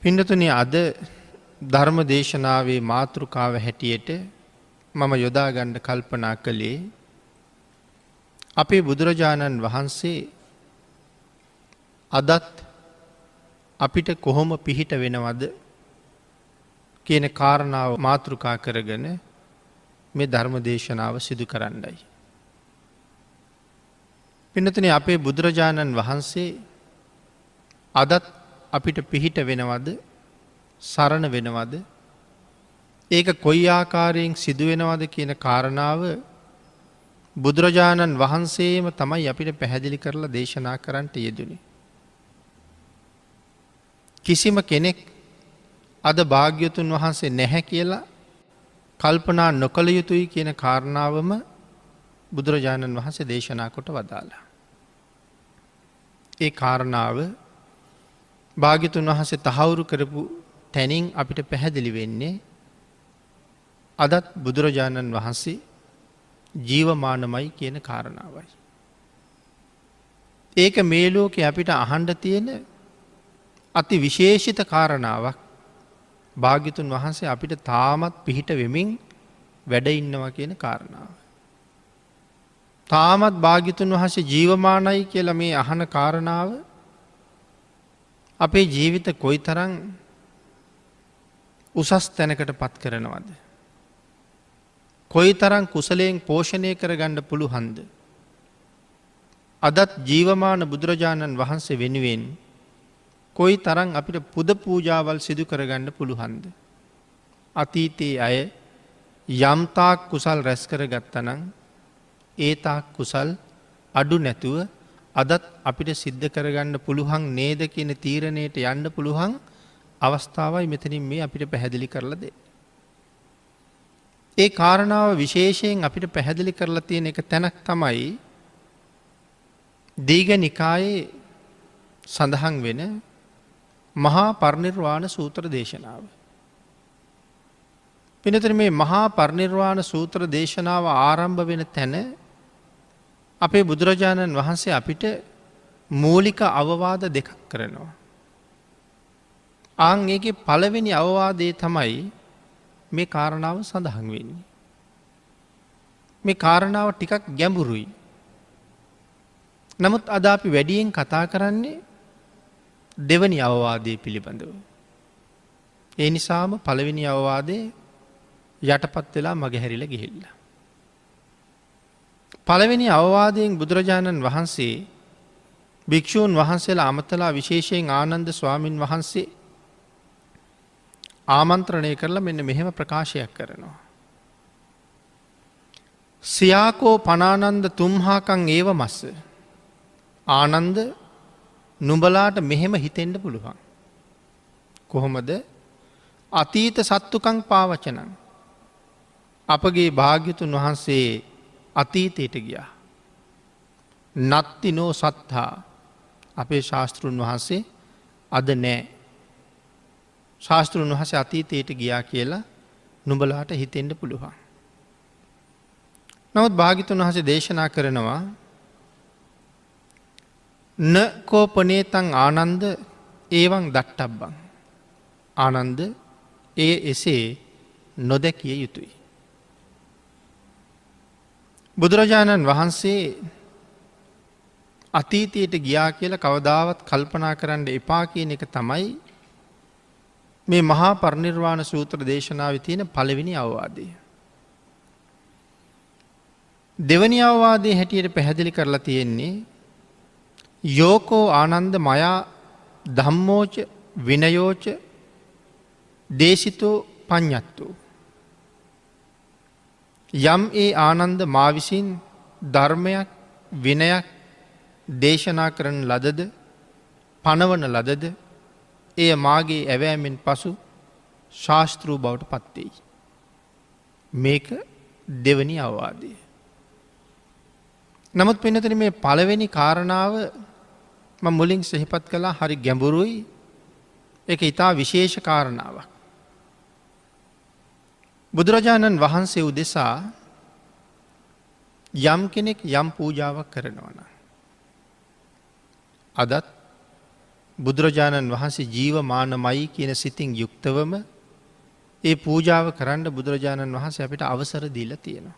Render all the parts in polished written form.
පින්නතුනි අද ධර්ම දේශනාවේ මාතෘකාව හැටියට මම යොදා ගන්න කල්පනා කළේ අපේ බුදුරජාණන් වහන්සේ අදත් අපිට කොහොම පිහිට වෙනවද කියන කාරණාව මාතෘකා කරගෙන මේ ධර්ම දේශනාව සිදු කරන්නයි. පින්නතුනි අපේ බුදුරජාණන් වහන්සේ අදත් අපිට පිහිට වෙනවද සරණ වෙනවද ඒක කොයි ආකාරයෙන් සිදුවෙනවද කියන කාරණාව බුදුරජාණන් වහන්සේම තමයි අපිට පැහැදිලි කරලා දේශනා කරන්නට යෙදුනේ. කිසිම කෙනෙක් අද භාග්‍යවතුන් වහන්සේ නැහැ කියලා කල්පනා නොකළ යුතුයි කියන කාරණාවම බුදුරජාණන් වහන්සේ දේශනා කොට වදාළා. ඒ කාරණාව භාග්‍යවතුන් වහන්සේ තහවුරු කරපු තැනින් අපිට පැහැදිලි වෙන්නේ අදත් බුදුරජාණන් වහන්සේ ජීවමානමයි කියන කාරණාවයි. ඒක මේ ලෝකේ අපිට අහන්න තියෙන අති විශේෂිත කාරණාවක්. භාග්‍යවතුන් වහන්සේ අපිට තාමත් පිහිට වෙමින් වැඩ ඉන්නවා කියන කාරණාව. තාමත් භාග්‍යවතුන් වහන්සේ ජීවමානයි කියලා මේ අහන කාරණාව අපේ ජීවිත කොයිතරම් උසස් තැනකට පත් කරනවද? කොයිතරම් කුසලයෙන් පෝෂණය කරගන්න පුළුවන්ද? අදත් ජීවමාන බුදුරජාණන් වහන්සේ වෙනුවෙන් කොයිතරම් අපිට පුද පූජාවල් සිදු කරගන්න පුළුවන්ද? අතීතයේ අය යම් තාක් කුසල් රැස් කරගත්තා නම් ඒ තාක් කුසල් අඩු නැතුව අදත් අපිට සිද්ධ කරගන්න පුළුවන් නේද කියන තීරණයට යන්න පුළුවන් අවස්ථාවයි මෙතනින් මේ අපිට පැහැදිලි කරලා දෙන්නේ. ඒ කාරණාව විශේෂයෙන් අපිට පැහැදිලි කරලා තියෙන එක තැනක් තමයි දීඝනිකායේ සඳහන් වෙන මහා පරිනිර්වාණ සූත්‍ර දේශනාව. පින්නතුනි මේ මහා පරිනිර්වාණ සූත්‍ර දේශනාව ආරම්භ වෙන තැන අපේ බුදුරජාණන් වහන්සේ අපිට මූලික අවවාද දෙකක් කරනවා. ආන් ඒකේ පළවෙනි අවවාදය තමයි මේ කාරණාව සඳහන් වෙන්නේ. මේ කාරණාව ටිකක් ගැඹුරුයි. නමුත් අද අපි වැඩියෙන් කතා කරන්නේ දෙවනි අවවාදයේ පිළිබඳව. ඒ නිසාම පළවෙනි අවවාදයේ යටපත් වෙලා මගහැරිලා ගිහිල්ලා. පළවෙනි අවවාදයෙන් බුදුරජාණන් වහන්සේ භික්ෂූන් වහන්සේලා අමතලා විශේෂයෙන් ආනන්ද ස්වාමින් වහන්සේ ආමන්ත්‍රණය කරලා මෙන්න මෙහෙම ප්‍රකාශයක් කරනවා. සියාකෝ පනානන්ද තුම්හාකං ඒව මස්ස. ආනන්ද නුඹලාට මෙහෙම හිතෙන්න පුළුවන්. කොහොමද? අතීත සත්තුකං පාවචනං. අපගේ භාග්‍යතුන් වහන්සේ අතීතයට ගියා. නත්තිනෝ සත්තා. අපේ ශාස්තෘන් වහන්සේ අද නෑ. ශාස්තෘන් වහන්සේ අතීතයට ගියා කියලා නුඹලාට හිතෙන්න පුළුවන්. නමුත් භාග්‍යතුන් වහන්සේ දේශනා කරනවා න කෝපනේතං ආනන්ද ඒවං දට්ටබ්බං. ආනන්ද ඒ එසේ නොදැකිය යුතුයි. බුදුරජාණන් වහන්සේ අතීතයට ගියා කියලා කවදාවත් කල්පනා කරන්න එපා කියන එක තමයි මේ මහා පරිනිර්වාණ සූත්‍ර දේශනාවේ තියෙන පළවෙනි අවවාදය. දෙවනි අවවාදයේ හැටියට පැහැදිලි කරලා තියෙන්නේ යෝකෝ ආනන්ද මයා ධම්මෝච විනයෝච දේශිතෝ පඤ්ඤත්තෝ. යම් ඒ ආනන්ද මා විසින් ධර්මයක් විනයක් දේශනා කරන ලදද පනවන ලදද එය මාගේ ඇවෑමෙන් පසු ශාස්තෘ බවට පත්වෙයි. මේක දෙවනි අවවාදය. නමුත් පින්නතුනි මේ පළවෙනි කාරණාව මම මුලින් සිහිපත් කළා හරි ගැඹුරුයි. ඒක ඊටා විශේෂ කාරණාවක්. බුදුරජාණන් වහන්සේ උදෙසා යම් කෙනෙක් යම් පූජාවක් කරනවා නම් අදත් බුදුරජාණන් වහන්සේ ජීවමානමයි කියන සිතින් යුක්තවම ඒ පූජාව කරන්න බුදුරජාණන් වහන්සේ අපිට අවසර දීලා තියෙනවා.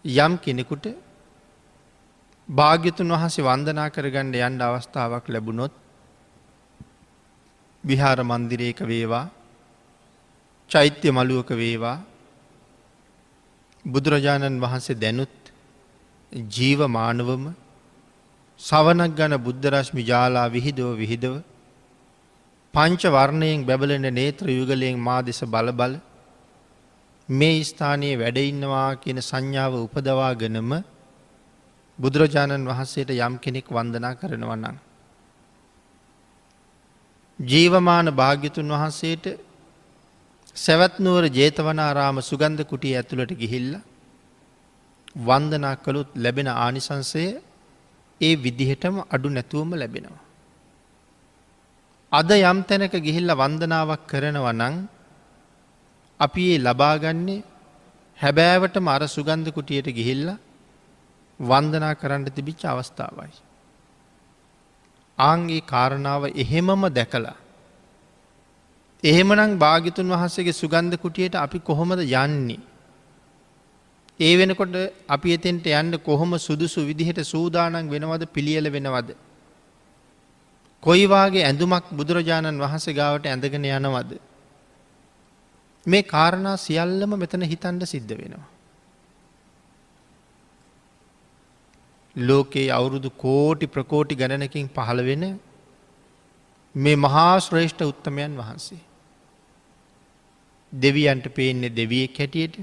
යම් කෙනෙකුට භාග්‍යතුන් වහන්සේ වන්දනා කරගන්න යන්න අවස්ථාවක් ලැබුණොත් විහාර මන්දිරයක වේවා චෛත්‍ය මළුවක වේවා බුදුරජාණන් වහන්සේ දැනුත් ජීවමානවම සවනක් ගන බුද්ධරශ්මි ජාලා විහිදව පංච වර්ණයෙන් බැබලෙන නේත්‍ර යුගලයෙන් මා දෙස බලබල මේ ස්ථානයේ වැඩඉන්නවා කියන සංඥාව උපදවාගෙනම බුදුරජාණන් වහන්සේට යම් කෙනෙක් වන්දනා කරනවා නම් ජීවමාන භාග්‍යතුන් වහන්සේට සැවැත්නුවර ජේතවනාරාම සුගන්ධ කුටිය ඇතුළට ගිහිල්ලා වන්දනා කළොත් ලැබෙන ආනිසංසය ඒ විදිහටම අඩු නැතුවම ලැබෙනවා. අද යම් තැනක ගිහිල්ලා වන්දනාවක් කරනවා නම් අපි ඒ ලබාගන්නේ හැබෑවටම අර සුගන්ධ කුටියට ගිහිල්ලා වන්දනා කරන්න තිබිච්ච අවස්ථාවයි. ආන්ගේ කාරණාව එහෙමම දැකලා එහෙමනම් භාග්‍යතුන් වහන්සේගේ සුගන්ධ කුටියට අපි කොහොමද යන්නේ? ඒ වෙනකොට අපි එතෙන්ට යන්න කොහොම සුදුසු විදිහට සූදානම් වෙනවද පිළියෙල වෙනවද? කොයි වාගේ ඇඳුමක් බුදුරජාණන් වහන්සේ ගාවට ඇඳගෙන යනවද? මේ කාරණා සියල්ලම මෙතන හිතන්න සිද්ධ වෙනවා. ලෝකයේ අවුරුදු කෝටි ප්‍රකෝටි ගණනකින් පහළ වෙන මේ මහා ශ්‍රේෂ්ඨ උත්තමයන් වහන්සේ දෙවියන්ට පේන්නේ දෙවියෙක් හැටියට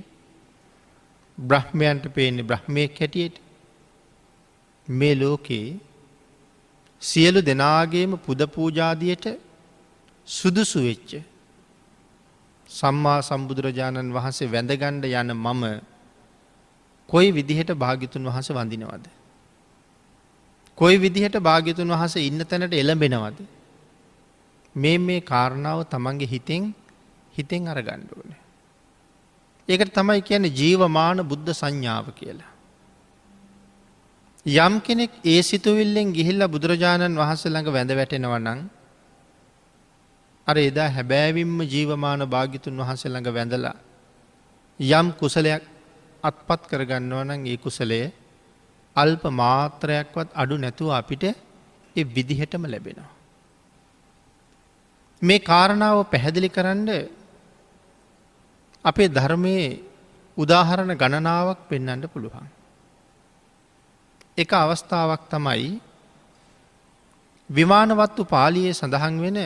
බ්‍රහ්මයන්ට පේන්නේ බ්‍රහ්මයෙක් හැටියට මේ ලෝකයේ සියලු දෙනාගේම පුද පූජාදියට සුදුසු වෙච්ච සම්මා සම්බුදුරජාණන් වහන්සේ වැඳගන්න යන මම කොයි විදිහට භාග්‍යතුන් වහන්සේ වඳිනවද? කොයි විදිහට භාග්‍යතුන් වහන්සේ ඉන්න තැනට එළඹෙනවද? මේ කාරණාව තමන්ගේ හිතෙන් අරගන්න ඕනේ. ඒකට තමයි කියන්නේ ජීවමාන බුද්ධ සංඥාව කියලා. යම් කෙනෙක් ඒ සිතුවිල්ලෙන් ගිහිල්ලා බුදුරජාණන් වහන්සේ ළඟ වැඳ වැටෙනවා නම් අර එදා හැබෑවින්ම ජීවමාන භාග්‍යතුන් වහන්සේ ළඟ වැඳලා යම් කුසලයක් අත්පත් කරගන්නවා නම් ඒ කුසලය අල්ප මාත්‍රයක්වත් අඩු නැතුව අපිට ඒ විදිහටම ලැබෙනවා. මේ කාරණාව පැහැදිලි කරන්න අපේ ධර්මයේ උදාහරණ ගණනාවක් පෙන්වන්න පුළුවන්. එක අවස්ථාවක් තමයි විමානවත්තු පාළියේ සඳහන් වෙන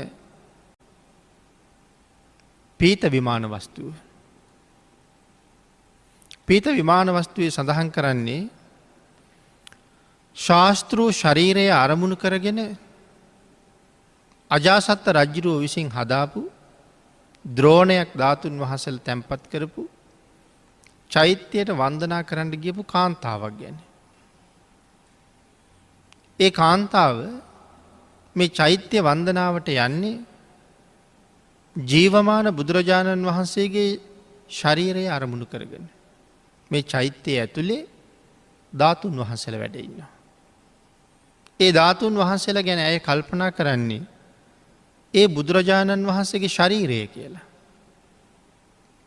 පීත විමාන වස්තුව. පීත විමාන වස්තුවේ සඳහන් කරන්නේ ශාස්ත්‍රූ ශරීරය අරමුණු කරගෙන අජාසත්ත රජ්ජුරුව විසින් හදාපු ද්‍රෝණයක් ධාතුන් වහන්සේලා තැන්පත් කරපු චෛත්‍යයට වන්දනා කරන්න ගියපු කාන්තාවක් ගැන. ඒ කාන්තාව මේ චෛත්‍ය වන්දනාවට යන්නේ ජීවමාන බුදුරජාණන් වහන්සේගේ ශරීරය අරමුණු කරගෙන. මේ චෛත්‍යය ඇතුලේ ධාතුන් වහන්සේලා වැඩ ඉන්නවා. ඒ ධාතුන් වහන්සේලා ගැන ඇය කල්පනා කරන්නේ ඒ බුදුරජාණන් වහන්සේගේ ශරීරය කියලා.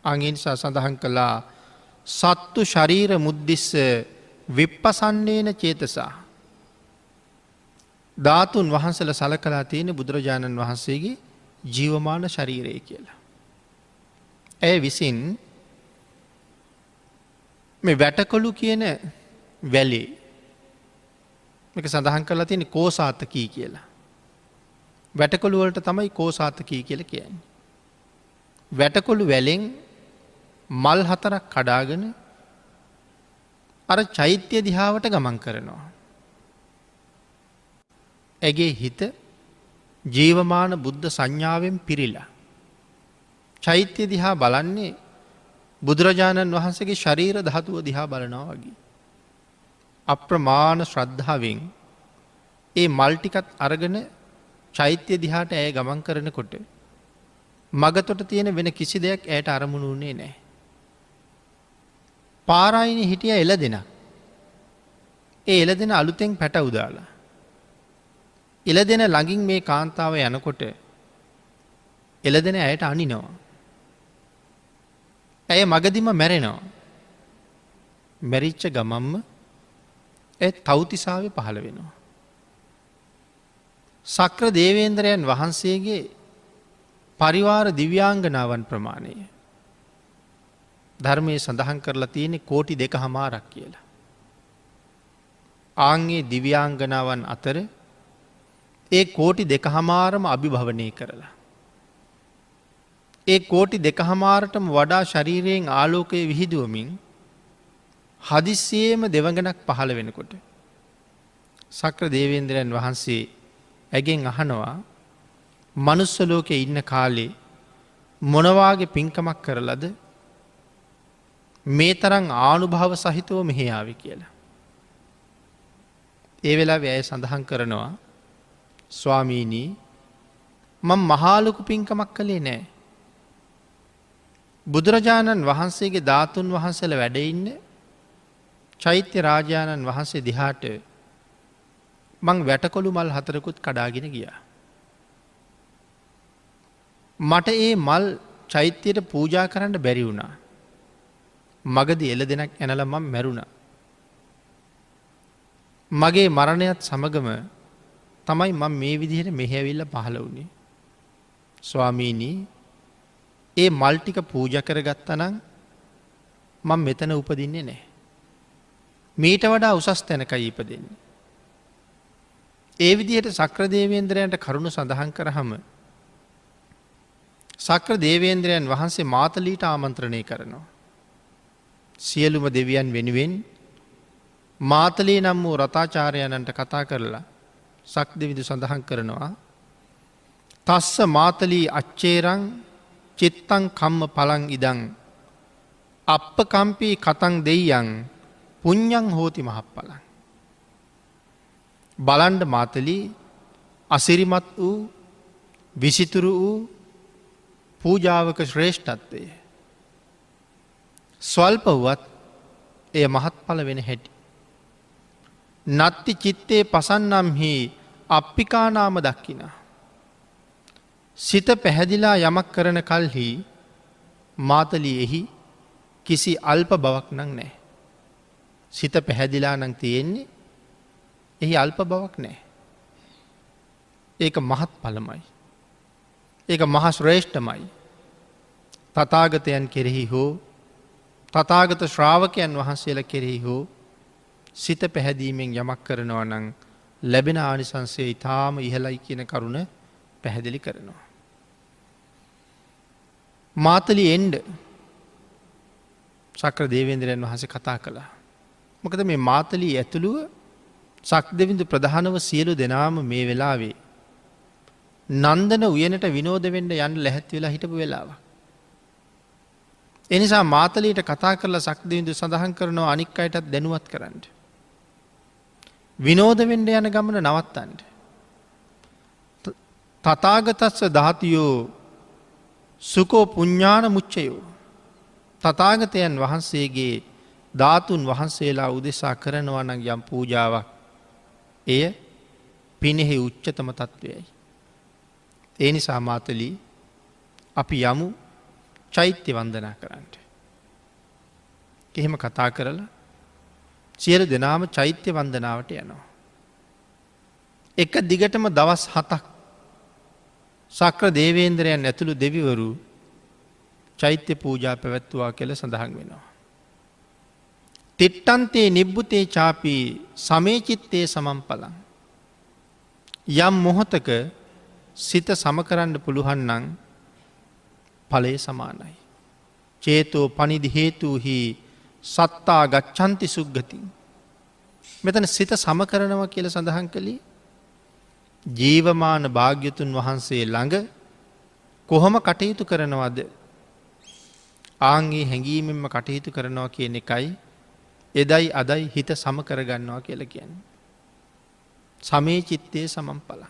අංගින්සා සඳහන් කළා සත්තු ශරීර මුද්දිස්ස විප්පසන්නේන චේතසා. ධාතුන් වහන්සේලා සලකලා තියෙන බුදුරජාණන් වහන්සේගේ ජීවමාන ශරීරය කියලා. ඇය විසින් මේ වැටකොළු කියන වැලේ මේක සඳහන් කරලා තියෙන කෝසාතකී කියලා. වැටකොළු වලට තමයි කෝසාතකී කියලා කියන්නේ. වැටකොළු වැලෙන් මල් 4ක් කඩාගෙන අර චෛත්‍ය දිහාවට ගමන් කරනවා. ඇගේ හිත ජීවමාන බුද්ධ සංඥාවෙන් පිරීලා චෛත්‍ය දිහා බලන්නේ බුදුරජාණන් වහන්සේගේ ශරීර ධාතුව දිහා බලනවා වගේ. අප්‍රමාණ ශ්‍රද්ධාවෙන් ඒ මල් ටිකත් අරගෙන චෛත්‍ය දිහාට ඇය ගමන් කරනකොට මගතොට තියෙන වෙන කිසි දෙයක් ඇයට අරමුණු වුණේ නැහැ. පාරායිනේ හිටිය එළදෙනා. ඒ එළදෙනා අලුතෙන් පැටවු දාලා එළදෙන ළඟින් මේ කාන්තාව යනකොට එළදෙන ඇයට අනිනවා. ඇය මගදිම මැරෙනවා. මැරිච්ච ගමම්ම තව්තිසාවේ පහළ වෙනවා. සක්‍ර දේවේන්ද්‍රයන් වහන්සේගේ පරිවාර දිව්‍යාංගනාවන් ප්‍රමාණය ධර්මයේ සඳහන් කරලා තියෙන කෝටි 2.5ක් කියලා. ආන්ගේ දිව්‍යාංගනාවන් අතර ඒ කෝටි 2.5ම අභිභවනය කරලා. ඒ කෝටි 2.5ටම වඩා ශරීරයෙන් ආලෝකය විහිදුවමින් හදිස්සියේම දෙවඟනක් පහළ වෙනකොට සක්‍ර දේවේන්ද්‍රයන් වහන්සේ ඇගෙන් අහනවා මනුස්ස ලෝකේ ඉන්න කාලේ මොනවාගේ පින්කමක් කරලද මේ තරම් ආනුභාව සහිතව මෙහි ආවේ කියලා. ඒ වෙලාවේ ඇය සඳහන් කරනවා ස්වාමීනි මම මහා ලොකු පින්කමක් කළේ නෑ. බුදුරජාණන් වහන්සේගේ ධාතුන් වහන්සේලා වැඩ ඉන්නේ චෛත්‍ය රාජානන් වහන්සේ දිහාට මං වැටකොළු මල් 4කුත් කඩාගෙන ගියා. මට ඒ මල් චෛත්‍යයට පූජා කරන්න බැරි වුණා. මගදී එළදෙනක් ඇනලා මම මැරුණා. මගේ මරණයත් සමගම තමයි මම මේ විදිහට මෙහි ඇවිල්ලා පහළ වුණේ. ස්වාමීනි ඒ මල් ටික පූජා කරගත්තා නම් මම මෙතන උපදින්නේ නැහැ. මීට වඩා උසස් තැනකයි ඉපදෙන්නේ. ඒ විදිහට සක්‍ර දේවේන්ද්‍රයන්ට කරුණ සඳහන් කරාම සක්‍ර දේවේන්ද්‍රයන් වහන්සේ මාතලීට ආමන්ත්‍රණය කරනවා. සියලුම දෙවියන් වෙනුවෙන් මාතලී නම් වූ රතාචාර්යයන්ට කතා කරලා සක්දෙවිඳු සඳහන් කරනවා තස්ස මාතලී අච්චේරං චිත්තං කම්ම පලං ඉදං අප්පකම්පී කතං දෙයියං පුඤ්ඤං හෝති මහප්පලං. බලන්ඩ මාතලී අසිරිමත් වූ විසිතුරු වූ පූජාවක ශ්‍රේෂ්ඨත්වය. ස්වල්ප වුවත් එය මහත්ඵල වෙන හැටි. නත්ති චිත්තේ පසන්නම්හි අප්පිකානාම දක්කිනා. සිත පැහැදිලා යමක් කරන කල්හි මාතලී එහි කිසි අල්ප බවක් නං නෑ. සිත පැහැදිලා නං තියෙන්නේ එහි අල්ප බවක් නෑ. ඒක මහත් පළමයි. ඒක මහශ්‍රේෂ්ඨමයි. තථාගතයන් කෙරෙහි හෝ තථාගත ශ්‍රාවකයන් වහන්සේලා කෙරෙහි හෝ සිත පැහැදීමෙන් යමක් කරනවා නම් ලැබෙන ආනිසංසය ඊටාම ඉහළයි කියන කරුණ පැහැදිලි කරනවා. මාතලී එන්න සක්‍ර දේවේන්ද්‍රයන් වහන්සේ කතා කළා. මොකද මේ මාතලී ඇතුළුව සක්දෙවිඳු ප්‍රධානව සියලු දෙනාම මේ වෙලාවේ නන්දන උයනට විනෝද වෙන්න යන්න ලැහැත් වෙලා හිටපු වෙලාවක්. එනිසා මාතලීට කතා කරලා සක්දෙවිඳු සඳහන් කරනවා අනික් අයටත් දැනුවත් කරන්න. විනෝද වෙන්න යන ගමන නවත්තන්න. තථාගතස්ස ධාතියෝ සුකෝ පුඤ්ඤාන මුච්චයෝ. තථාගතයන් වහන්සේගේ ධාතුන් වහන්සේලා උදෙසා කරනවා නම් යම් පූජාවක් එය පිනෙහි උච්චතම තත්වයයි. ඒ නිසා මාතලී අපි යමු චෛත්‍ය වන්දනා කරන්න. එහෙම කතා කරලා සියලු දෙනාම චෛත්‍ය වන්දනාවට යනවා. එක දිගටම දවස් 7ක් සක්‍ර දේවේන්ද්‍රයන් ඇතුළු දෙවිවරු චෛත්‍ය පූජා පැවැත්වුවා කියලා සඳහන් වෙනවා. තිට්ඨන්තේ නිබ්බුතේ චාපි සමේ චිත්තේ සමම්පලං. යම් මොහතක සිත සම කරන්න පුළුවන් නම් ඵලය සමානයි. චේතෝ පනිදි හේතුහි සත්තා ගච්ඡanti සුග්ගති. මෙතන සිත සම කරනවා කියලා සඳහන් කළේ ජීවමාන භාග්‍යතුන් වහන්සේ ළඟ කොහොම කටයුතු කරනවද? ආන්ගේ හැඟීමෙන්ම කටයුතු කරනවා කියන එකයි එදයි අදයි හිත සම කරගන්නවා කියලා කියන්නේ. සමේ චිත්තේ සමම්පලං.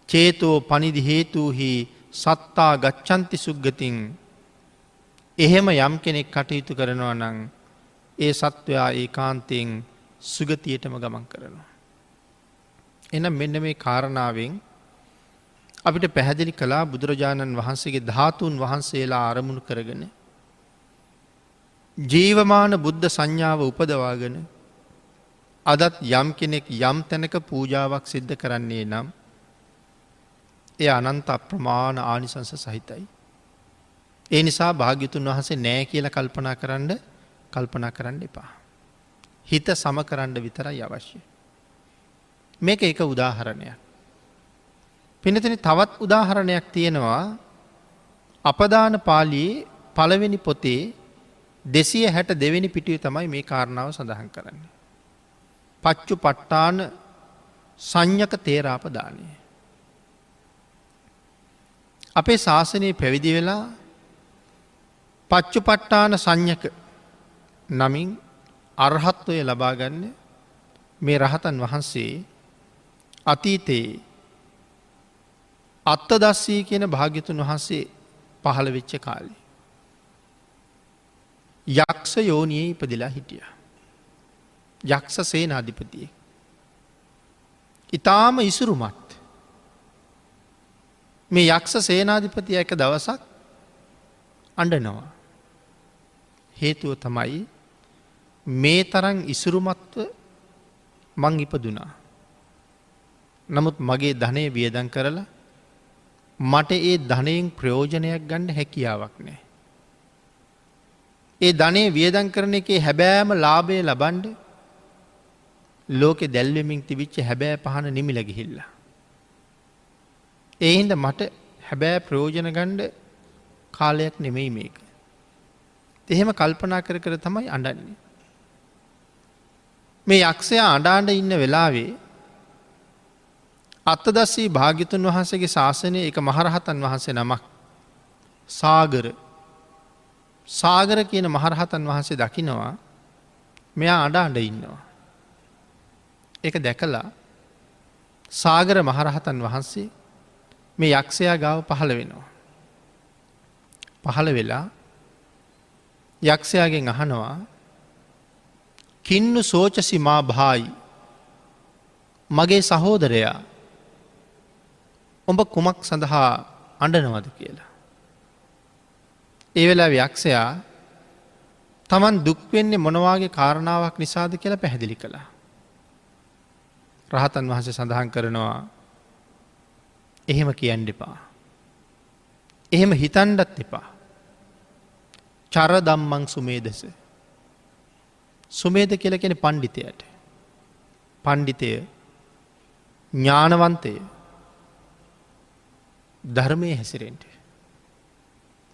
චේතෝ පනිදි හේතුහි සත්තා ගච්ඡanti සුග්ගතින්. එහෙම යම් කෙනෙක් කටයුතු කරනවා නම් ඒ සත්වයා ඒකාන්තයෙන් සුගතියටම ගමන් කරනවා. එනම් මෙන්න මේ කාරණාවෙන් අපිට පැහැදිලි කළා බුදුරජාණන් වහන්සේගේ ධාතුන් වහන්සේලා අරමුණු කරගෙන ජීවමාන බුද්ධ සංඥාව උපදවාගෙන අදත් යම් කෙනෙක් යම් තැනක පූජාවක් සිද්ධ කරන්නේ නම් එය අනන්ත අප්‍රමාණ ආනිසංස සහිතයි. ඒ නිසා භාග්‍යතුන් වහන්සේ නෑ කියලා කල්පනා කරන්න එපා. හිත සම කරන්න විතරයි අවශ්‍ය. මේක එක උදාහරණයක්. පිනතන තවත් උදාහරණයක් තියෙනවා අපදාන පාලියේ පළවෙනි පොතේ 262 පිටුවේ තමයි මේ කාරණාව සඳහන් කරන්නේ. පච්චු පට්ටාන සංඥක තේරාපදානය. අපේ ශාසනයේ පැවිදි වෙලා පච්චු පට්ටාන සංඥක නමින් අරහත්වය ලබාගන්න මේ රහතන් වහන්සේ අතීතයේ අත්තදස්සී කියන භාග්‍යතුන් වහන්සේ පහළ වෙච්ච කාලේ යක්ෂ යෝනියේ ඉපදිලා හිටිය. යක්ෂ සේනාධිපතියෙක්. ඉතාම ඉසුරුමත් මේ යක්ෂ සේනාධිපතිය එක දවසක් අඬනවා. හේතුව තමයි මේ තරම් ඉසුරුමත්ව මං ඉපදුනා. නමුත් මගේ ධනය වියදම් කරලා මට ඒ ධනයෙන් ප්‍රයෝජනයක් ගන්න හැකියාවක් නෑ. ඒ ධනය වියදම් කරන එකේ හැබෑම ලාභය ලබන්ඩ ලෝකෙ දැල්වෙමින් තිබිච්ච හැබෑ පහන නිමිල ගිහිල්ලා. ඒ හින්දා මට හැබෑ ප්‍රයෝජන ගන්න කාලයක් නෙමෙයි මේක. එහෙම කල්පනා කර කර තමයි අඬන්නේ. මේ යක්ෂයා අඬ ඉන්න වෙලාවේ අත්තදස්සී භාග්‍යතුන් වහන්සේගේ ශාසනයේ එක මහරහතන් වහන්සේ නමක් සාගර කියන මහරහතන් වහන්සේ දකිනවා මෙයා අඬ ඉන්නවා. ඒක දැකලා සාගර මහරහතන් වහන්සේ මේ යක්ෂයා ගාව පහළ වෙනවා. පහළ වෙලා යක්ෂයාගෙන් අහනවා කින්නු සෝචසි මා භායි මගේ සහෝදරයා උඹ කුමක් සඳහා අඬනවද කියලා. ඒ වෙලාවේ යක්ෂයා තමන් දුක් වෙන්නේ මොන වගේ කාරණාවක් නිසාද කියලා පැහැදිලි කළා. රහතන් වහන්සේ සඳහන් කරනවා එහෙම කියන්න එපා. එහෙම හිතන්නත් එපා. චර ධම්මං සුමේදස. සුමේද කියලා කියන්නේ පණ්ඩිතයාට. පණ්ඩිතය ඥානවන්තය ධර්මයේ හැසිරෙන්න.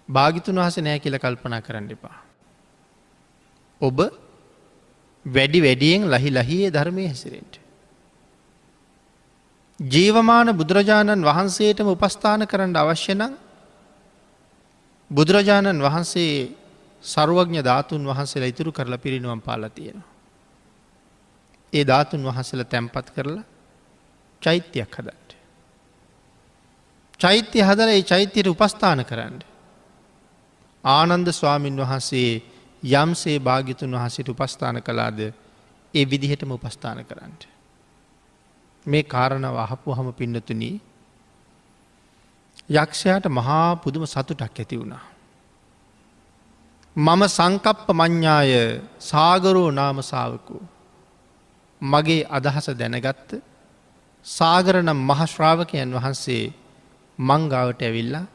භාග්‍යතුන් වහන්සේ නෑ කියලා කල්පනා කරන්න එපා. ඔබ වැඩියෙන් ලහියේ ධර්මයේ හැසිරෙන්න. ජීවමාන බුදුරජාණන් වහන්සේටම උපස්ථාන කරන්න අවශ්‍ය නම් බුදුරජාණන් වහන්සේ සර්වඥ ධාතුන් වහන්සේලා ඉතුරු කරලා පිරිනිවන් පාලා තියෙනවා. ඒ ධාතුන් වහන්සේලා තැන්පත් කරලා චෛත්‍යයක් හදන්න. චෛත්‍ය හදලා ඒ චෛත්‍යයට උපස්ථාන කරන්න. ආනන්ද ස්වාමින් වහන්සේ යම්සේ භාග්‍යතුන් වහන්සේට උපස්ථාන කළාද ඒ විදිහටම උපස්ථාන කරන්න. මේ කාරණාව අහපුවහම පින්නතුනි යක්ෂයාට මහා පුදුම සතුටක් ඇති වුණා. මම සංකප්ප මඤ්ඤාය සාගරෝ නාම ශාවකෝ මගේ අදහස දැනගත්ත සාගර නම් මහ ශ්‍රාවකයන් වහන්සේ මං ගාවට ඇවිල්ලා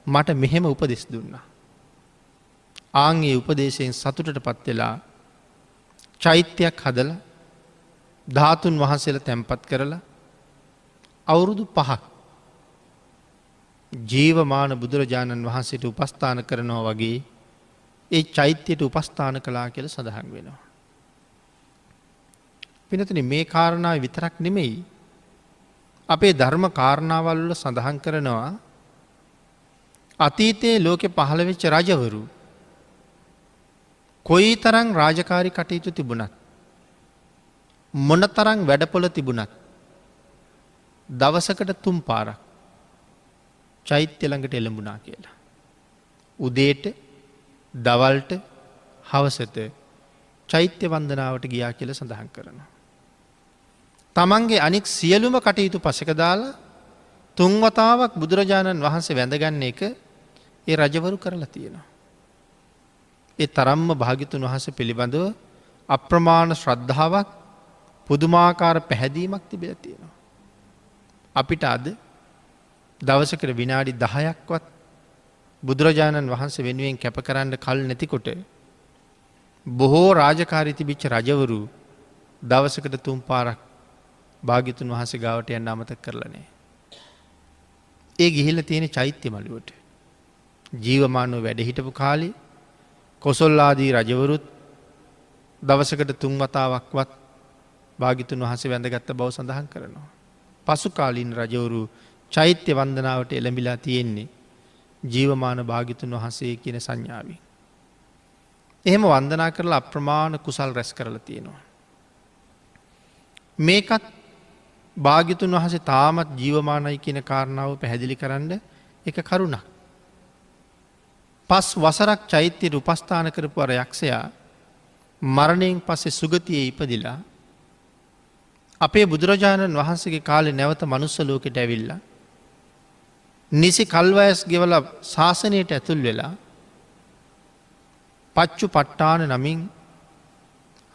මට මෙහෙම උපදෙස් දුන්නා. ආන්ගේ උපදේශයෙන් සතුටටපත් වෙලා චෛත්‍යයක් හදලා ධාතුන් වහන්සේලා තැන්පත් කරලා අවුරුදු 5ක් ජීවමාන බුදුරජාණන් වහන්සේට උපස්ථාන කරනවා වගේ ඒ චෛත්‍යයට උපස්ථාන කළා කියලා සඳහන් වෙනවා. පිනතුනි මේ කාරණාව විතරක් නෙමෙයි අපේ ධර්ම කාරණාවල් වල සඳහන් කරනවා අතීතයේ ලෝකෙ පහළ වෙච්ච රජවරු කොයිතරම් රාජකාරී කටයුතු තිබුණත් මොනතරම් වැඩපොළ තිබුණත් දවසකට 3 පාරක් චෛත්‍ය ළඟට එළඹුණා කියලා. උදේට, දවල්ට, හවසට චෛත්‍ය වන්දනාවට ගියා කියලා සඳහන් කරනවා. තමන්ගේ අනික් සියලුම කටයුතු පසක දාලා තුන්වතාවක් බුදුරජාණන් වහන්සේ වැඳගන්න එක ඒ රජවරු කරලා තියෙනවා. ඒ තරම්ම භාග්‍යතුන් වහන්සේ පිළිබඳව අප්‍රමාණ ශ්‍රද්ධාවක් පුදුමාකාර පැහැදීමක් තිබිලා තියෙනවා. අපිට අද දවසකට විනාඩි 10ක්වත් බුදුරජාණන් වහන්සේ වෙනුවෙන් කැප කරන්න කල් නැතිකොට බොහෝ රාජකාරී තිබිච්ච රජවරු දවසකට 3 පාරක් භාග්‍යතුන් වහන්සේ ගාවට යන්න අමතක කරලා නැහැ. ඒ ගිහිල්ලා තියෙන චෛත්‍ය මළුවට ජීවමානව වැඩ හිටපු කාලේ කොසල් ආදී රජවරුත් දවසකට 3 වතාවක්වත් භාග්‍යතුන් වහන්සේ වැඳගත් බව සඳහන් කරනවා. පසු කාලීන රජවරු චෛත්‍ය වන්දනාවට එළඹිලා තියෙන්නේ ජීවමාන භාග්‍යතුන් වහන්සේ කියන සංඥාවෙන්. එහෙම වන්දනා කරලා අප්‍රමාණ කුසල් රැස් කරලා තියෙනවා. මේකත් භාග්‍යතුන් වහන්සේ තාමත් ජීවමානයි කියන කාරණාව පැහැදිලි කරන්න එක කරුණක්. 5 වසරක් චෛත්‍යයට උපස්ථාන කරපු අර යක්ෂයා මරණයෙන් පස්සේ සුගතියේ ඉපදිලා අපේ බුදුරජාණන් වහන්සේගේ කාලේ නැවත මනුස්ස ලෝකෙට ඇවිල්ලා නිසි කල්වයස් ගෙවලා ශාසනයට ඇතුල් වෙලා පච්චු පට්ටාන නමින්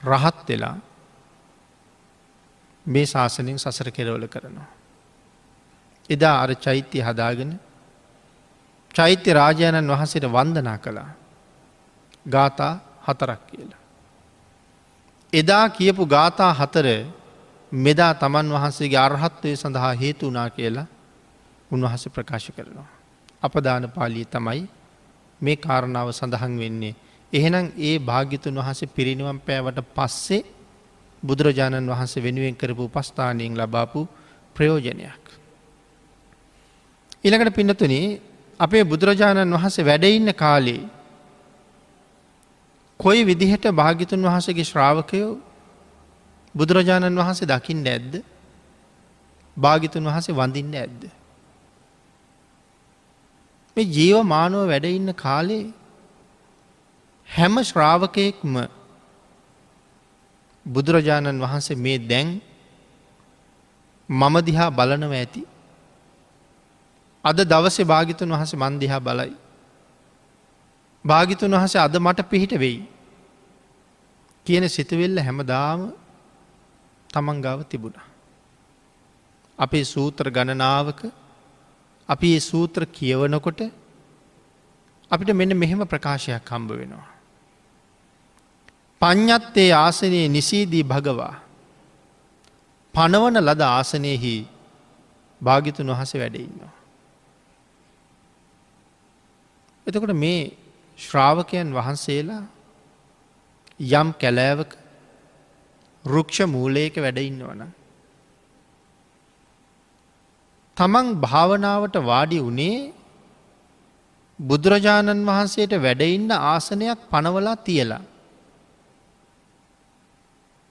රහත් වෙලා මේ ශාසනයෙන් සසර කෙරවල කරනවා. එදා අර චෛත්‍ය හදාගෙන චෛත්‍ය රාජාණන් වහන්සේට වන්දනා කළා. ගාථා 4ක් කියලා. එදා කියපු ගාථා 4 මෙදා තමන් වහන්සේගේ අරහත්වය සඳහා හේතු වුණා කියලා උන්වහන්සේ ප්‍රකාශ කරනවා. අපදාන පාළියේ තමයි මේ කාරණාව සඳහන් වෙන්නේ. එහෙනම් ඒ භාග්‍යතුන් වහන්සේ පිරිනිවන් පෑවට පස්සේ බුදුරජාණන් වහන්සේ වෙනුවෙන් කරපු උපස්ථානයෙන් ලබාපු ප්‍රයෝජනයක්. ඊළඟට පින්නතුනි අපේ බුදුරජාණන් වහන්සේ වැඩ ඉන්න කාලේ කොයි විදිහට භාග්‍යතුන් වහන්සේගේ ශ්‍රාවකයෝ බුදුරජාණන් වහන්සේ දකින්න ඇද්ද? භාග්‍යතුන් වහන්සේ වඳින්න ඇද්ද? මේ ජීවමානව වැඩ ඉන්න කාලේ හැම ශ්‍රාවකයෙක්ම බුදුරජාණන් වහන්සේ මේ දැන් මම දිහා බලනව ඇති. අද දවසේ භාග්‍යතුන් වහන්සේ මන් දිහා බලයි. භාග්‍යතුන් වහන්සේ අද මට පිහිට වෙයි කියන සිතුවිල්ල හැමදාම තමන් ගාව තිබුණා. අපේ සූත්‍ර ගණනාවක අපි මේ සූත්‍ර කියවනකොට අපිට මෙන්න මෙහෙම ප්‍රකාශයක් හම්බ වෙනවා. පඤ්ඤත්තේ ආසනයේ නිසීදී භගවා පනවන ලද ආසනයෙහි භාග්‍යතුන් වහන්සේ වැඩ ඉන්නවා. එතකොට මේ ශ්‍රාවකයන් වහන්සේලා යම් කැලෑවක රුක්ෂ මූලයක වැඩ ඉන්නවනම් තමන් භාවනාවට වාඩි වුණේ බුදුරජාණන් වහන්සේට වැඩ ඉන්න ආසනයක් පනවලා තියලා.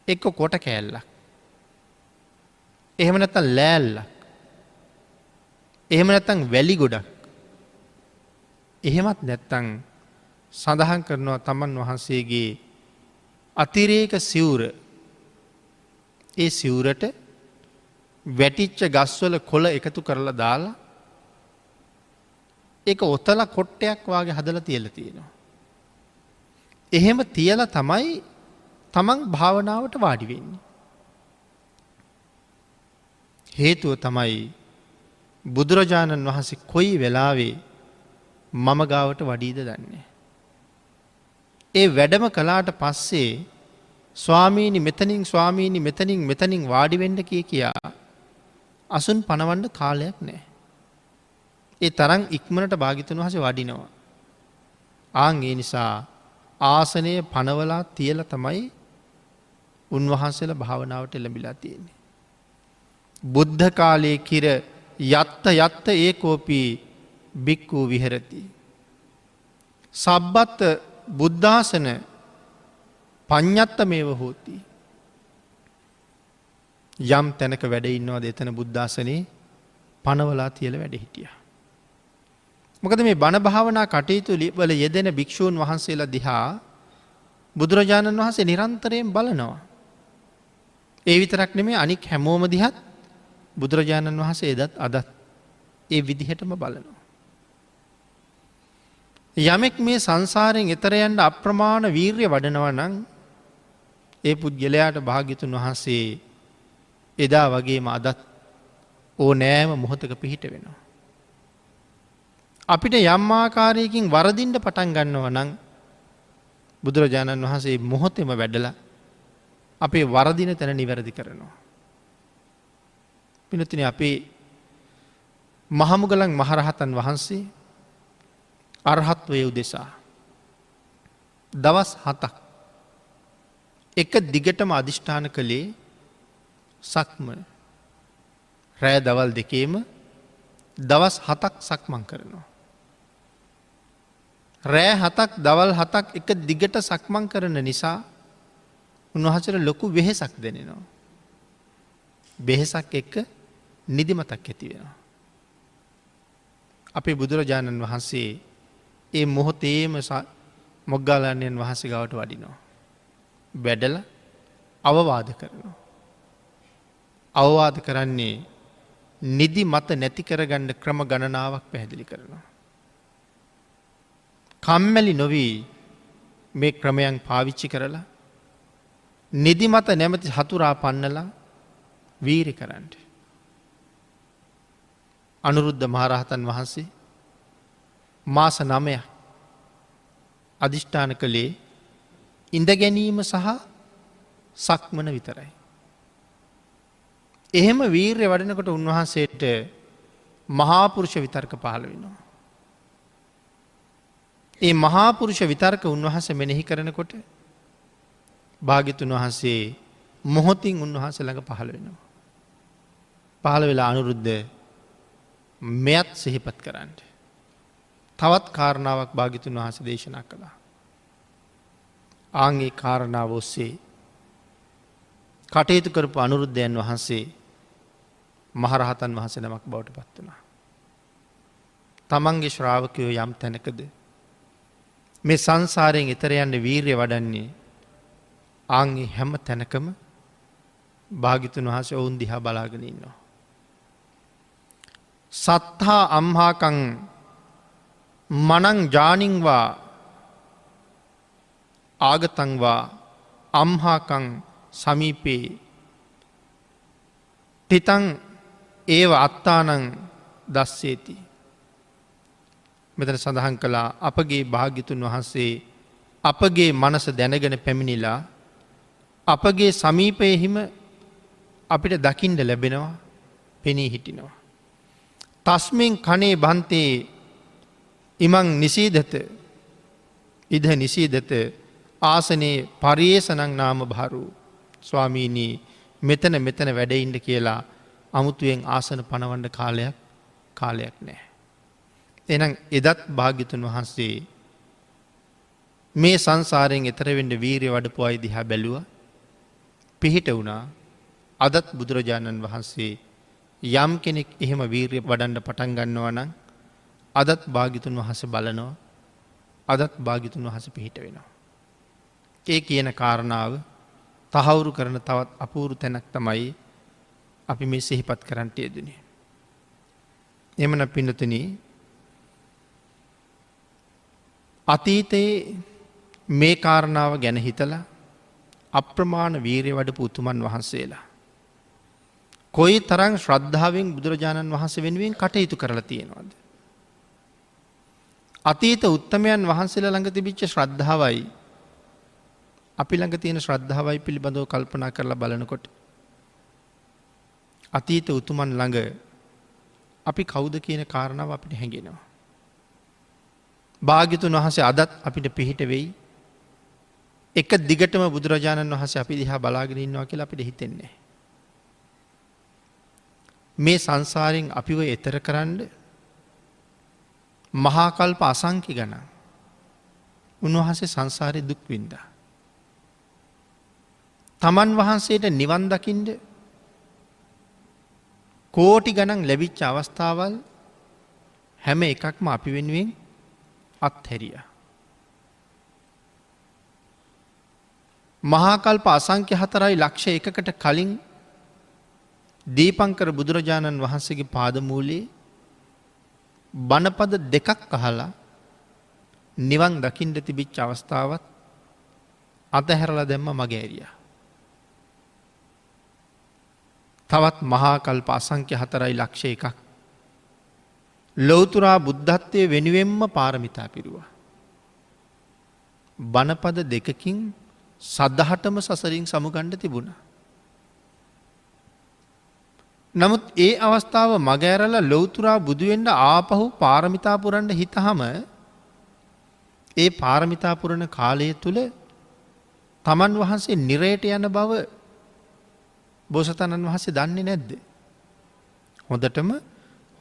එක්ක කොට කෑල්ලක්. එහෙම නැත්නම් ලෑල්ලක්. එහෙම නැත්නම් වැලි ගොඩක්. එහෙමත් නැත්නම් සඳහන් කරනවා තමන් වහන්සේගේ අතිරේක සිවුර. ඒ සිවුරට වැටිච්ච ගස්වල කොළ එකතු කරලා දාලා ඒක ඔතලා කොට්ටයක් වාගේ හදලා තියලා තියෙනවා. එහෙම තියලා තමයි තමන් භාවනාවට වාඩි වෙන්නේ. හේතුව තමයි බුදුරජාණන් වහන්සේ කොයි වෙලාවේ මම ගාවට වඩීද දන්නේ. ඒ වැඩම කළාට පස්සේ ස්වාමීනි මෙතනින් ස්වාමීනි මෙතනින් වාඩි වෙන්න කියා අසුන් පනවන්න කාලයක් නැහැ. ඒ තරම් ඉක්මනට භාග්‍යතුන් වහන්සේ වඩිනවා. ඒ නිසා ආසනය පනවලා තියලා තමයි උන්වහන්සේලා භාවනාවට එළඹිලා තියෙන්නේ. බුද්ධ කාලයේ කිර යත්ත ඒකෝපි බික්ඛු විහෙරති. සබ්බත් බුද්ධාසන පඤ්ඤත්තමේව හෝති. යම් තැනක වැඩ ඉන්නවද එතන බුද්ධාසනේ පනවලා තියලා වැඩ හිටියා. මොකද මේ බණ භාවනා කටයුතු වල යෙදෙන භික්ෂූන් වහන්සේලා දිහා බුදුරජාණන් වහන්සේ නිරන්තරයෙන් බලනවා. ඒ විතරක් නෙමේ අනික් හැමෝම දිහත් බුදුරජාණන් වහන්සේ එදත් අදත් ඒ විදිහටම බලනවා. යමෙක් මේ සංසාරයෙන් එතර යන්න අප්‍රමාණ වීර්ය වඩනවා නම් ඒ පුද්ගලයාට භාග්‍යතුන් වහන්සේ එදා වගේම අදත් ඕනෑම මොහොතක පිහිට වෙනවා. අපිට යම් ආකාරයකින් වරදින්න පටන් ගන්නවා නම් බුදුරජාණන් වහන්සේ මොහොතෙම වැඩලා අපේ වරදින තැන නිවැරදි කරනවා. පිනතුනි අපේ මහමුගලන් මහරහතන් වහන්සේ අරහත්වය උදෙසා දවස් 7ක් එක දිගටම අධිෂ්ඨාන කළේ සක්මන. රෑ දවල් දෙකේම දවස් 7ක් සක්මන් කරනවා. රෑ 7ක් දවල් 7ක් එක දිගට සක්මන් කරන නිසා උන්වහන්සේට ලොකු වෙහෙසක් දැනෙනවා. වෙහෙසක් එක්ක නිදිමතක් ඇති වෙනවා. අපේ බුදුරජාණන් වහන්සේ ඒ මොහොතේම මොග්ගල්ලානයන් වහන්සේ ගාවට වඩිනවා. වැඩලා අවවාද කරනවා. අවවාද කරන්නේ නිදි මත නැති කරගන්න ක්‍රම ගණනාවක් පැහැදිලි කරනවා. කම්මැලි නොවී මේ ක්‍රමයන් පාවිච්චි කරලා නිදි මත නැමති හතුරා පන්නලා වීරි කරන්න. අනුරුද්ධ මහරහතන් වහන්සේ මාස 9ක් අධිෂ්ඨාන කළේ ඉඳ ගැනීම සහ සක්මන විතරයි. එහෙම වීර්ය වඩනකොට උන්වහන්සේට මහාපුරුෂ විතර්ක පහළ වෙනවා. ඒ මහාපුරුෂ විතර්ක උන්වහන්සේ මෙනෙහි කරනකොට භාග්‍යතුන් වහන්සේ මොහොතින් උන්වහන්සේ ළඟ පහළ වෙනවා. පහළ වෙලා අනුරුද්ධ මෙයත් සිහිපත් කරන්න. තවත් කාරණාවක් භාග්‍යතුන් වහන්සේ දේශනා කළා. ආන්ගේ කාරණාව ඔස්සේ කටයුතු කරපු අනුරුද්ධයන් වහන්සේ මහරහතන් වහන්සේ නමක් බවට පත් වුණා. තමන්ගේ ශ්‍රාවකයෝ යම් තැනකද මේ සංසාරයෙන් එතර යන්න වීර්ය වඩන්නේ ආන්ගේ හැම තැනකම භාග්‍යතුන් වහන්සේ ඔවුන් දිහා බලාගෙන ඉන්නවා. සත්හා අම්හාකං මනං ජානින්වා ආගතංවා අම්හාකං සමීපේ තිතං ඒව අත්තානං දස්සේති. මෙතන සඳහන් කළා අපගේ භාග්‍යතුන් වහන්සේ අපගේ මනස දැනගෙන පැමිණිලා අපගේ සමීපයෙහිම අපිට දකින්න ලැබෙනවා, පෙනී හිටිනවා. තස්මින් කනේ බන්තේ ඉමං නිසීදත ඉද නිසීදත ආසනේ පරියේසනං නාම භාරු. ස්වාමීනී මෙතන වැඩඉන්න කියලා අමුතුවෙන් ආසන පනවන්න කාලයක් නෑ. එනම් එදත් භාග්‍යතුන් වහන්සේ මේ සංසාරයෙන් එතරවෙන්න වීරය වඩපු අය දිහා බැලුව පිහිට වුණා. අදත් බුදුරජාණන් වහන්සේ යම් කෙනෙක් එහෙම වීරය වඩන්න පටන් ගන්නවා නම් අදත් භාග්‍යතුන් වහන්සේ බලනවා. අදත් භාග්‍යතුන් වහන්සේ පිහිට වෙනවා. ඒ කියන කාරණාව තහවුරු කරන තවත් අපූරු තැනක් තමයි අපි මේ සිහිපත් කරන්නට යෙදුනේ. එමන පින්නතුනි අතීතයේ මේ කාරණාව ගැන හිතලා අප්‍රමාණ වීරිය වඩපු උතුමන් වහන්සේලා කොයි තරම් ශ්‍රද්ධාවෙන් බුදුරජාණන් වහන්සේ වෙනුවෙන් කටයුතු කරලා තියෙනවද? අතීත උත්තමයන් වහන්සේලා ළඟ තිබිච්ච ශ්‍රද්ධාවයි අපි ළඟ තියෙන ශ්‍රද්ධාවයි පිළිබඳව කල්පනා කරලා බලනකොට අතීත උතුමන් ළඟ අපි කවුද කියන කාරණාව අපිට හැඟෙනවා. භාග්‍යතුන් වහන්සේ අදත් අපිට පිහිට වෙයි. එක දිගටම බුදුරජාණන් වහන්සේ අපි දිහා බලාගෙන ඉන්නවා කියලා අපිට හිතෙන්නේ. මේ සංසාරයෙන් අපිව එතර කරන්න මහා කල්ප අසංඛ්‍ය ගණන් උන්වහන්සේ සංසාරේ දුක් විඳා. තමන් වහන්සේට නිවන් දකින්න කෝටි ගණන් ලැබිච්ච අවස්ථාවල් හැම එකක්ම අපි වෙනුවෙන් අත්හැරියා. මහාකල්ප අසංඛ්‍ය 4.1 කලින් දීපංකර බුදුරජාණන් වහන්සේගේ පාදමූලයේ බණපද 2ක් අහලා නිවන් දකින්න තිබිච්ච අවස්ථාවත් අතහැරලා දැම්ම මගේ ඇරියා. තවත් මහාකල්ප අසංඛ්‍ය 4.1 ලෞතුරා බුද්ධත්වයේ වෙනුවෙන්ම පාරමිතා පිරුවා. බණපද 2කින් සදහටම සසරින් සමුගන්න තිබුණා. නමුත් ඒ අවස්ථාව මගහැරලා ලෞතුරා බුදු වෙන්න ආපහු පාරමිතා පුරන්න හිතහම ඒ පාරමිතා පුරන කාලය තුල තමන් වහන්සේ නිරයට යන බව බෝසතාණන් වහන්සේ දන්නේ නැද්ද?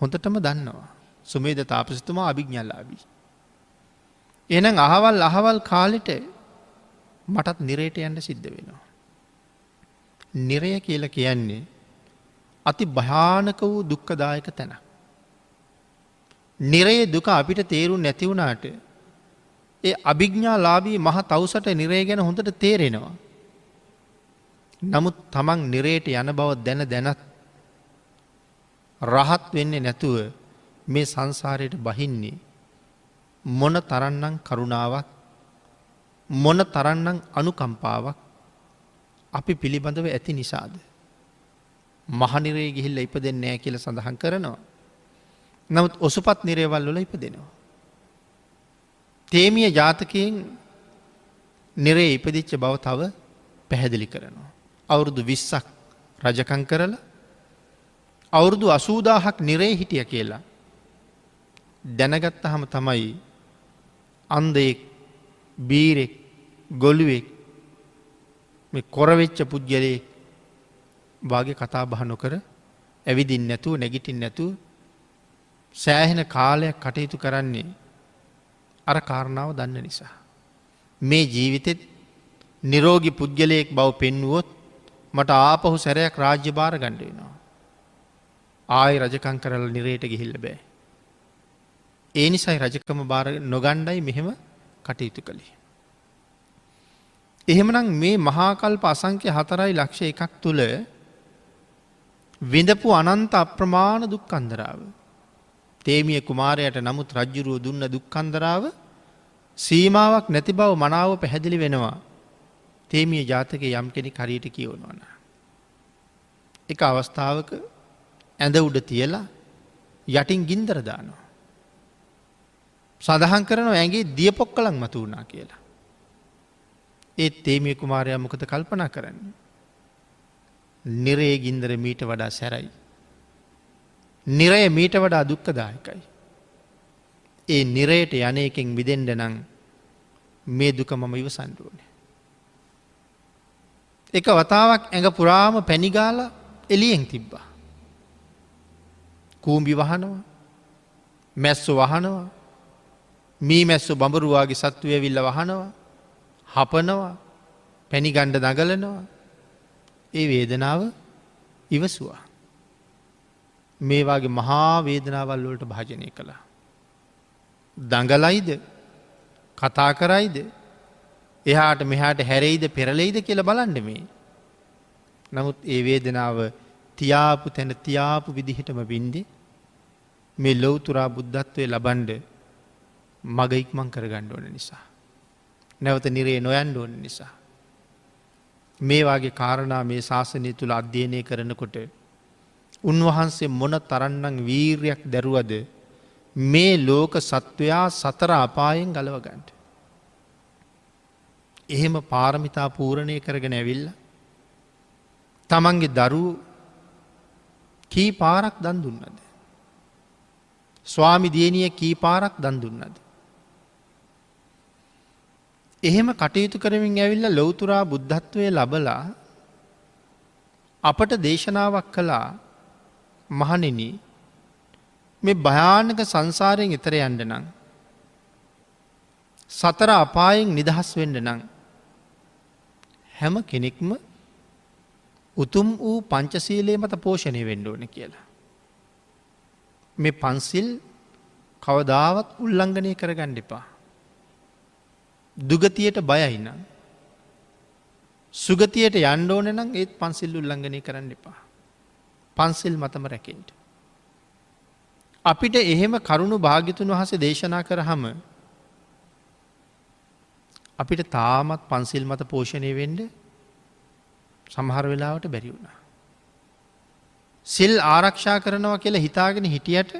හොඳටම දන්නවා. සුමේද තාපසතුමා අභිඥාලාභී. එහෙනම් අහවල් කාලෙට මටත් නිරයට යන්න සිද්ධ වෙනවා. නිරය කියලා කියන්නේ අති භයානක වූ දුක්ඛදායක තැන. නිරයේ දුක අපිට තේරුම් නැති වුණාට ඒ අභිඥාලාභී මහ තවුසට නිරය ගැන හොඳට තේරෙනවා. නමුත් තමන් නිරයට යන බව දැනත් රහත් වෙන්නේ නැතුව මේ සංසාරයට බහින්නේ මොන තරම්නම් කරුණාවක් මොන තරම්නම් අනුකම්පාවක් අපි පිළිබඳව ඇති නිසාද? මහනිරේ ගිහිල්ලා ඉපදෙන්නේ නැහැ කියලා සඳහන් කරනවා. නමුත් ඔසුපත් නිරේවල් වල ඉපදෙනවා. තේමිය ජාතකයෙන් නිරේ ඉපදිච්ච බව තව පැහැදිලි කරනවා. අවුරුදු 20ක් රජකම් කරලා අවුරුදු 80000ක් නිරේ හිටිය කියලා දැනගත්තාම තමයි අන්ධයෙක්, බීරෙක්, ගොළුෙක්, මේ කොරවෙච්ච පුජ්‍යලේ වාගේ කතා බහ නොකර ඇවිදින්න නැතුව නැගිටින්න නැතුව සෑහෙන කාලයක් කටයුතු කරන්නේ අර කාරණාව දන්න නිසා. මේ ජීවිතෙත් නිරෝගී පුජ්‍යලයක් බව පෙන්වුවොත් මට ආපහු සැරයක් රාජ්‍ය භාර ගන්න වෙනවා. ආයි රජකම් කරලා නිරේට ගිහිල්ලා බෑ. ඒ නිසායි රජකම භාර නොගණ්ඩයි මෙහෙම කටයුතු කළේ. එහෙමනම් මේ මහා කල්ප අසංඛ්‍ය 4.1 තුල විඳපු අනන්ත අප්‍රමාණ දුක්ඛන්දරාව. තේමිය කුමාරයාට නමුත් රජ්ජුරුව දුන්න දුක්ඛන්දරාව සීමාවක් නැති බව මනාව පැහැදිලි වෙනවා. තේමිය ජාතකයේ යම් කෙනෙක් හරියට කියවනවා නම්. එක අවස්ථාවක ඇඳ උඩ තියලා යටින් ගින්දර දානවා. සඳහන් කරනවා ඇඟේ දියපොක්කලක් මතු වුණා කියලා. ඒ තේමිය කුමාරයා මොකද කල්පනා කරන්නේ? නිරේ ගින්දර මීට වඩා සැරයි. නිරය මීට වඩා දුක්ඛදායකයි. ඒ නිරයට යන්නේකින් මිදෙන්න නම් මේ දුක මම ඉවසන්න ඕනේ. එක වතාවක් ඇඟ පුරාම පැණි ගාලා එළියෙන් තිබ්බා. කූඹි වහනවා, මැස්සෝ වහනවා, මී මැස්සෝ බඹරු වාගේ සත්තු ඇවිල්ලා වහනවා, හපනවා, පැණි ගණ්ඩ දඟලනවා. ඒ වේදනාව ඉවසුවා. මේ වාගේ මහා වේදනාවල් වලට භාජනය කළා. දඟලයිද, කතා කරයිද, එහාට මෙහාට හැරෙයිද පෙරලෙයිද කියලා බලන්න මේ. නමුත් ඒ වේදනාව තියාපු තැන තියාපු විදිහටම වින්දේ මේ ලෞතුරා බුද්ධත්වයේ ලබන්න මග ඉක්මන් කරගන්න ඕන නිසා. නැවත නිරේ නොයන්න ඕන නිසා. මේ වාගේ කාරණා මේ ශාසනය තුල අධ්‍යයනය කරනකොට උන්වහන්සේ මොන තරම්නම් වීරියක් දරුවද මේ ලෝක සත්වයා සතර අපායෙන් ගලව ගන්න. එහෙම පාරමිතා පූර්ණේ කරගෙන ඇවිල්ලා තමන්ගේ දරුවෝ කී පාරක් දන් දුන්නද? ස්වාමි දියණිය කී පාරක් දන් දුන්නද? එහෙම කටයුතු කරමින් ඇවිල්ලා ලෞතුරා බුද්ධත්වයේ ලබලා අපට දේශනාවක් කළා. මහණෙනි, මේ භයානක සංසාරයෙන් එතර යන්න නම් සතර අපායෙන් නිදහස් වෙන්න නම් හැම කෙනෙක්ම උතුම් වූ පංචශීලයේ මත පෝෂණය වෙන්න ඕනේ කියලා. මේ පන්සිල් කවදාවත් උල්ලංඝනය කරගන්න එපා. දුගතියට බයයි නම් සුගතියට යන්න ඕන නම් ඒත් පන්සිල් උල්ලංඝනය කරන්න එපා. පන්සිල් මතම රැකෙන්ට. අපිට එහෙම කරුණු භාග්‍යතුන් වහන්සේ දේශනා කරහම අපිට තාමත් පන්සිල් මත පෝෂණය වෙන්න සමහර වෙලාවට බැරි වුණා. සිල් ආරක්ෂා කරනවා කියලා හිතාගෙන හිටියට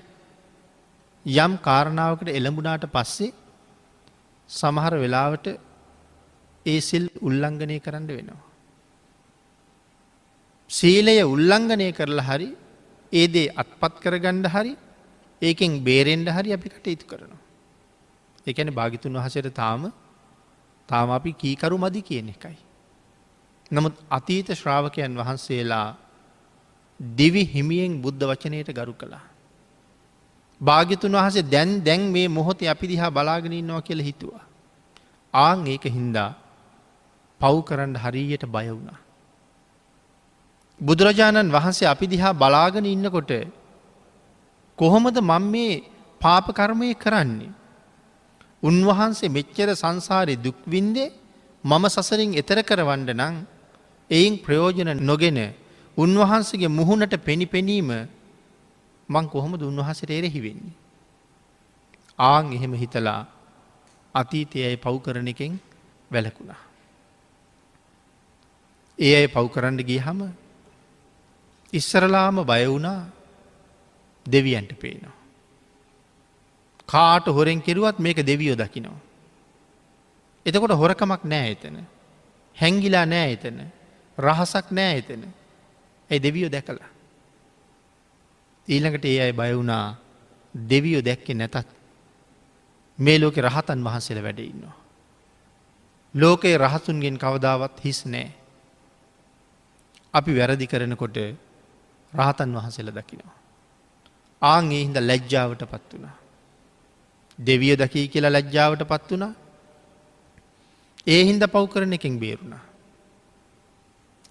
යම් කාරණාවකට එළඹුණාට පස්සේ සමහර වෙලාවට ඒ සිල් උල්ලංඝනය කරන්න වෙනවා. සීලය උල්ලංඝනය කරලා හරි ඒ දේ අත්පත් කරගන්න හරි ඒකෙන් බේරෙන්ඩ හරි අපි කටයුතු කරනවා. ඒ කියන්නේ භාග්‍යතුන් වහන්සේට තාම අපි කීකරු මදි කියන එකයි. නමුත් අතීත ශ්‍රාවකයන් වහන්සේලා දිවි හිමියෙන් බුද්ධ වචනයට ගරු කළා. භාග්‍යතුන් වහන්සේ දැන් මේ මොහොතේ අපි දිහා බලාගෙන ඉන්නවා කියලා හිතුවා. ආන් ඒක හින්දා පව් කරන්න හරියට බය වුණා. බුදුරජාණන් වහන්සේ අපි දිහා බලාගෙන ඉන්නකොට කොහොමද මම මේ පාප කර්මය කරන්නේ? උන්වහන්සේ මෙච්චර සංසාරේ දුක් විඳේ මම සසරින් එතර කරවන්න නම් එයින් ප්‍රයෝජන නොගෙන උන්වහන්සේගේ මුහුණට පෙනිපෙනීම මං කොහොමද උන්වහන්සේට එරෙහි වෙන්නේ? ආන් එහෙම හිතලා අතීතයේ පව් කරන එකෙන් වැළකුණා. ඒ අය පව් කරන්න ගියහම ඉස්සරලාම බය වුණා දෙවියන්ට පේනවා. කාට හොරෙන් කෙරුවත් මේක දෙවියෝ දකිනවා. එතකොට හොරකමක් නෑ එතන. හැංගිලා නෑ එතන. රහසක් නෑ එතන. ඒ දෙවියෝ දැකලා. ඊළඟට ඒ අය බය වුණා දෙවියෝ දැක්කේ නැතත් මේ ලෝකේ රහතන් වහන්සේලා වැඩ ඉන්නවා. ලෝකේ රහතුන්ගෙන් කවදාවත් හිස් නෑ. අපි වැරදි කරනකොට රහතන් වහන්සේලා දකිනවා. ආන් ඒ හින්දා ලැජ්ජාවට පත් වුණා. දෙවියෝ දකී කියලා ලැජ්ජාවට පත් වුණා. ඒ හින්දා පව් කරන එකෙන් බේරුණා.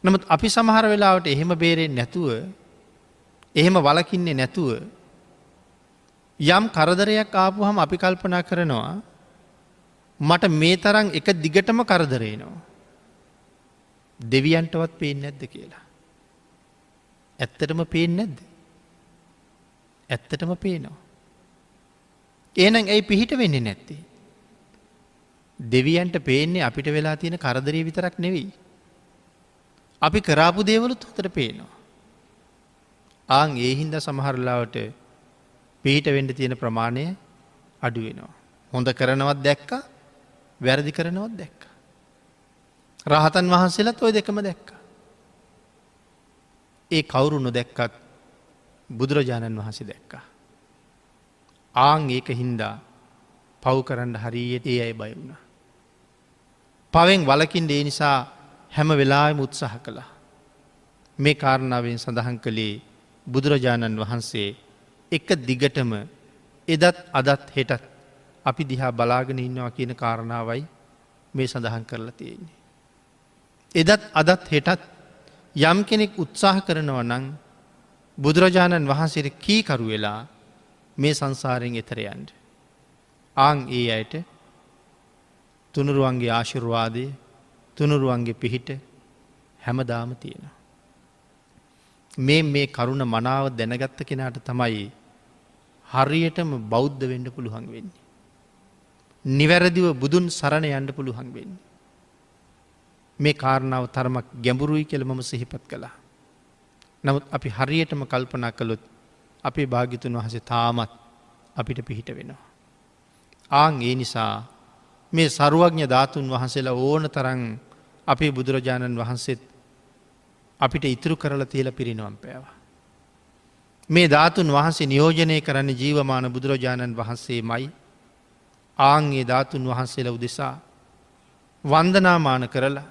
නමුත් අපි සමහර වෙලාවට එහෙම බේරෙන්නේ නැතුව එහෙම වළකින්නේ නැතුව යම් කරදරයක් ආපුවහම අපි කල්පනා කරනවා මට මේ තරම් එක දිගටම කරදර එනවා. දෙවියන්ටවත් පේන්නේ නැද්ද කියලා. ඇත්තටම පේන්නේ නැද්ද? ඇත්තටම පේනවා. එහෙනම් ඇයි පිහිට වෙන්නේ නැත්තේ? දෙවියන්ට පේන්නේ අපිට වෙලා තියෙන කරදරේ විතරක් නෙවෙයි. අපි කරාපු දේවලුත් හොඳට පේනවා. ආන් ඒ හින්දා සමහර ලාවට පිහිට වෙන්න තියෙන ප්‍රමාණය අඩු වෙනවා. හොඳ කරනවත් දැක්කා, වැරදි කරනවත් දැක්කා. රහතන් වහන්සේලාත් ওই දෙකම දැක්කා. ඒ කවුරු නොදැක්කත් බුදුරජාණන් වහන්සේ දැක්කා. ආන් ඒක හින්දා පව් කරන්න හරියට ඒ අය බය වුණා. පවෙන් වළකින්න ඒ නිසා හැම වෙලාවෙම උත්සාහ කළා. මේ කාරණාවෙන් සඳහන් කළේ බුදුරජාණන් වහන්සේ එක දිගටම එදත් අදත් හෙටත් අපි දිහා බලාගෙන ඉන්නවා කියන කාරණාවයි මේ සඳහන් කරලා තියෙන්නේ. එදත් අදත් හෙටත් යම් කෙනෙක් උත්සාහ කරනවා නම් බුදුරජාණන් වහන්සේට කීකරු වෙලා මේ සංසාරයෙන් එතර යන්න. ආන් ඒ අයට තුනුරුවන්ගේ ආශිර්වාදය, තුනුරුවන්ගේ පිහිට හැමදාම තියෙනවා. මේ කරුණ මනාව දැනගත්ත කෙනාට තමයි හරියටම බෞද්ධ වෙන්න පුළුවන් වෙන්නේ. නිවැරදිව බුදුන් සරණ යන්න පුළුවන් වෙන්නේ. මේ කාරණාව තරමක් ගැඹුරුයි කියලා මම සිහිපත් කළා. නමුත් අපි හරියටම කල්පනා කළොත් අපේ භාග්‍යතුන් වහන්සේ තාමත් අපිට පිහිට වෙනවා. ආන් ඒ නිසා මේ සරුවඥ ධාතුන් වහන්සේලා ඕන තරම් අපේ බුදුරජාණන් වහන්සේත් අපිට ඉතුරු කරලා තියලා පිරිනවම් පෑවා. මේ ධාතුන් වහන්සේ නියෝජනය කරන්න ජීවමාන බුදුරජාණන් වහන්සේමයි. ආන් ඒ ධාතුන් වහන්සේලා උදෙසා වන්දනාමාන කරලා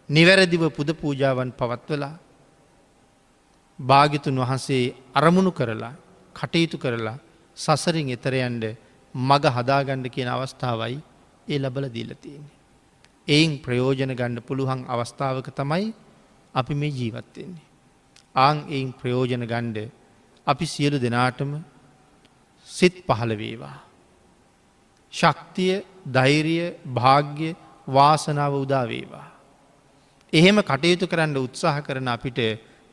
නිවැරදිව පුද පූජාවන් පවත්වලා භාග්‍යතුන් වහන්සේ අරමුණු කරලා කටයුතු කරලා සසරින් එතර යන්න මග හදාගන්න කියන අවස්ථාවයි ඒ ලැබලා දීලා තියෙන්නේ. එයින් ප්‍රයෝජන ගන්න පුළුවන් අවස්ථාවක තමයි අපි මේ ජීවත් වෙන්නේ. ආන් එයින් ප්‍රයෝජන ගන්න අපි සියලු දෙනාටම සිත් පහළ වේවා. ශක්තිය, ධෛර්යය, වාග්ය, වාසනාව උදා වේවා. එහෙම කටයුතු කරන්න උත්සාහ කරන අපිට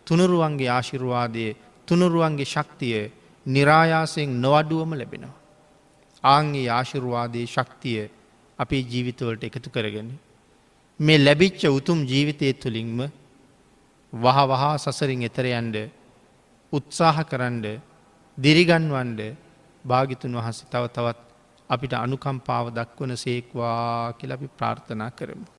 තුනුරුවන්ගේ ආශිර්වාදය තුනුරුවන්ගේ ශක්තිය නිරායාසයෙන් නොවඩුවම ලැබෙනවා. ආංගේ ආශිර්වාදයේ ශක්තිය අපේ ජීවිතවලට එකතු කරගෙන. මේ ලැබිච්ච උතුම් ජීවිතය තුළින්ම වහා සසරින් එතරයන්ට උත්සාහ කරන්න දිරිගන්වන්ඩ භාගිතුන් වහස තව තවත් අපිට අනුකම්පාව දක්වන සේක්වා කියල අපි ප්‍රාර්ථනා කරමු.